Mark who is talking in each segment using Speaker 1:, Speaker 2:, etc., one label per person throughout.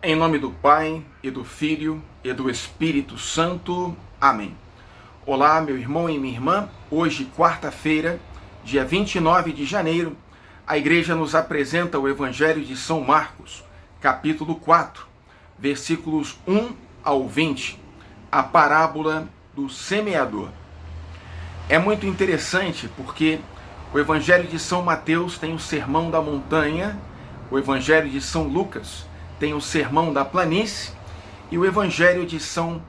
Speaker 1: Em nome do Pai, e do Filho, e do Espírito Santo. Amém. Olá, meu irmão e minha irmã. Hoje, quarta-feira, dia 29 de janeiro, a igreja nos apresenta o Evangelho de São Marcos, capítulo 4, versículos 1 ao 20, a parábola do semeador. É muito interessante porque o Evangelho de São Mateus tem o Sermão da Montanha, o Evangelho de São Lucas tem o Sermão da Planície e o Evangelho de São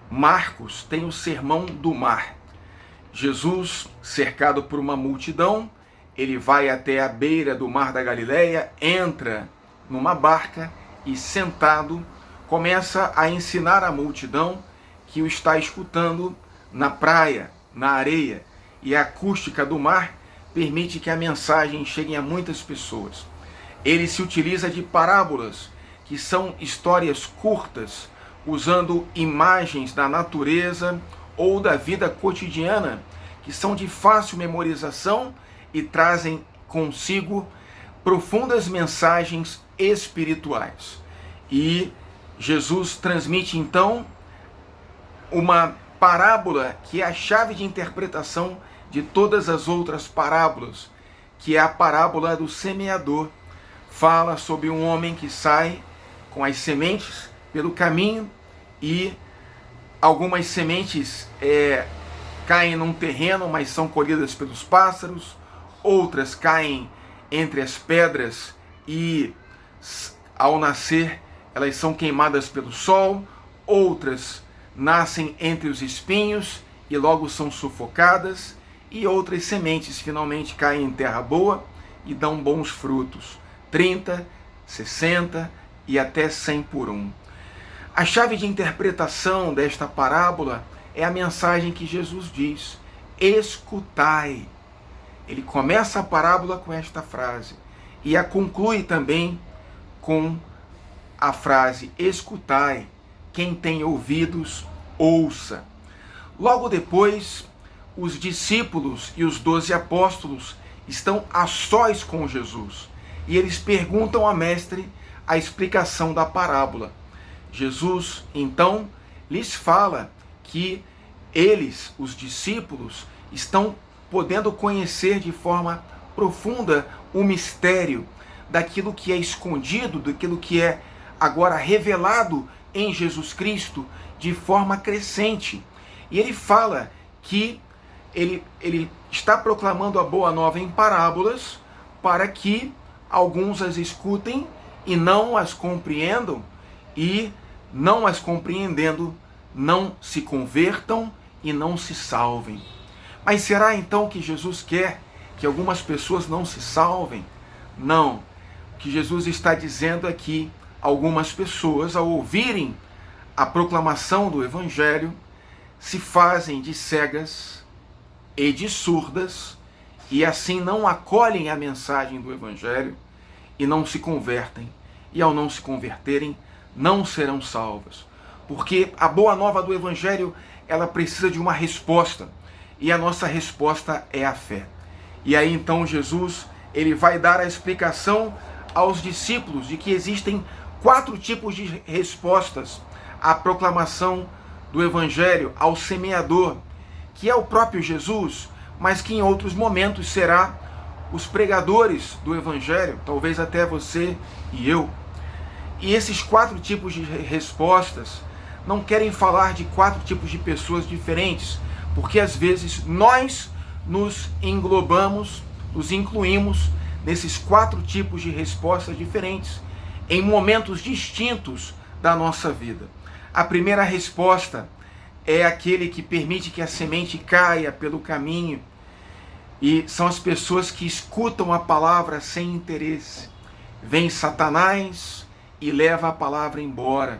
Speaker 1: Marcos tem o Sermão do Mar. Jesus, cercado por uma multidão, ele vai até a beira do Mar da Galileia, entra numa barca e, sentado, começa a ensinar a multidão que o está escutando na praia, na areia, e a acústica do mar permite que a mensagem chegue a muitas pessoas. Ele se utiliza de parábolas, que são histórias curtas, usando imagens da natureza ou da vida cotidiana, que são de fácil memorização e trazem consigo profundas mensagens espirituais. E Jesus transmite então uma parábola que é a chave de interpretação de todas as outras parábolas, que é a parábola do semeador. Fala sobre um homem que sai com as sementes pelo caminho e algumas sementes caem num terreno, mas são colhidas pelos pássaros, outras caem entre as pedras e ao nascer elas são queimadas pelo sol, outras nascem entre os espinhos e logo são sufocadas, e outras sementes finalmente caem em terra boa e dão bons frutos, 30, 60 e até 100 por um. A chave de interpretação desta parábola é a mensagem que Jesus diz: escutai. Ele começa a parábola com esta frase e a conclui também com a frase: escutai, quem tem ouvidos, ouça. Logo depois, os discípulos e os 12 apóstolos estão a sós com Jesus e eles perguntam ao mestre a explicação da parábola. Jesus, então, lhes fala que eles, os discípulos, estão podendo conhecer de forma profunda o mistério daquilo que é escondido, daquilo que é agora revelado em Jesus Cristo de forma crescente. E ele fala que ele está proclamando a boa nova em parábolas para que alguns as escutem e não as compreendam, e não as compreendendo, não se convertam e não se salvem. Mas será então que Jesus quer que algumas pessoas não se salvem? Não. O que Jesus está dizendo é que algumas pessoas, ao ouvirem a proclamação do Evangelho, se fazem de cegas e de surdas, e assim não acolhem a mensagem do Evangelho e não se convertem. E ao não se converterem, não serão salvas. Porque a boa nova do Evangelho, ela precisa de uma resposta. E a nossa resposta é a fé. E aí então Jesus, ele vai dar a explicação aos discípulos de que existem 4 tipos de respostas à proclamação do Evangelho, ao semeador, que é o próprio Jesus, mas que em outros momentos será os pregadores do Evangelho, talvez até você e eu. E esses 4 tipos de respostas não querem falar de 4 tipos de pessoas diferentes, porque às vezes nós nos englobamos, nos incluímos nesses 4 tipos de respostas diferentes, em momentos distintos da nossa vida. A primeira resposta é aquele que permite que a semente caia pelo caminho, e são as pessoas que escutam a palavra sem interesse. Vem Satanás e leva a palavra embora.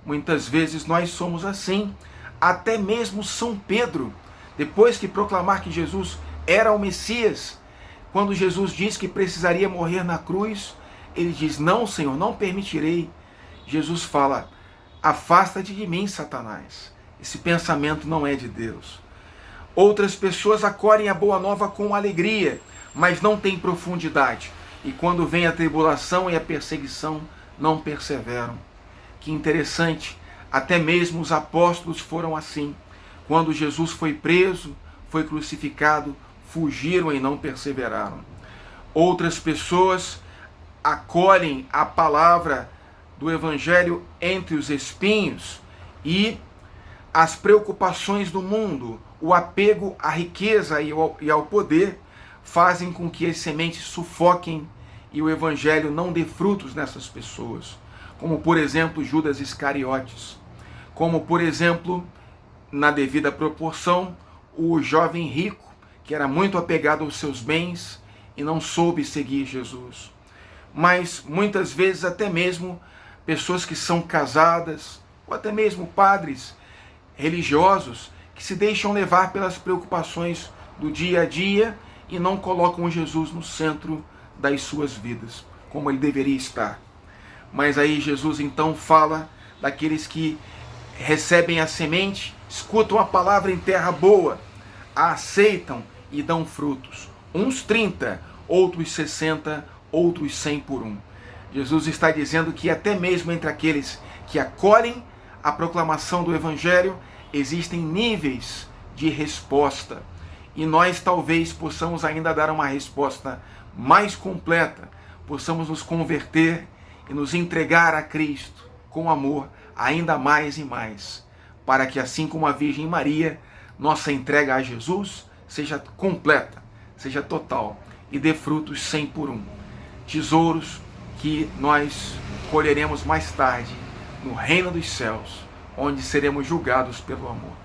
Speaker 1: Muitas vezes nós somos assim. Até mesmo São Pedro, depois que proclamar que Jesus era o Messias, quando Jesus diz que precisaria morrer na cruz, ele diz: não, Senhor, não permitirei. Jesus fala: afasta-te de mim, Satanás. Esse pensamento não é de Deus. Outras pessoas acolhem a boa nova com alegria, mas não têm profundidade. E quando vem a tribulação e a perseguição, não perseveram. Que interessante, até mesmo os apóstolos foram assim. Quando Jesus foi preso, foi crucificado, fugiram e não perseveraram. Outras pessoas acolhem a palavra do Evangelho entre os espinhos e as preocupações do mundo, o apego à riqueza e ao poder fazem com que as sementes sufoquem e o Evangelho não dê frutos nessas pessoas. Como, por exemplo, Judas Iscariotes. Como, por exemplo, na devida proporção, o jovem rico, que era muito apegado aos seus bens e não soube seguir Jesus. Mas, muitas vezes, até mesmo pessoas que são casadas, ou até mesmo padres religiosos, que se deixam levar pelas preocupações do dia a dia e não colocam Jesus no centro das suas vidas, como ele deveria estar. Mas aí Jesus então fala daqueles que recebem a semente, escutam a palavra em terra boa, a aceitam e dão frutos. Uns 30, outros 60, outros 100 por um. Jesus está dizendo que até mesmo entre aqueles que acolhem a proclamação do Evangelho, existem níveis de resposta. E nós talvez possamos ainda dar uma resposta mais completa, possamos nos converter e nos entregar a Cristo com amor ainda mais e mais, para que assim como a Virgem Maria, nossa entrega a Jesus seja completa, seja total e dê frutos 100 por um. Tesouros que nós colheremos mais tarde no reino dos céus, onde seremos julgados pelo amor.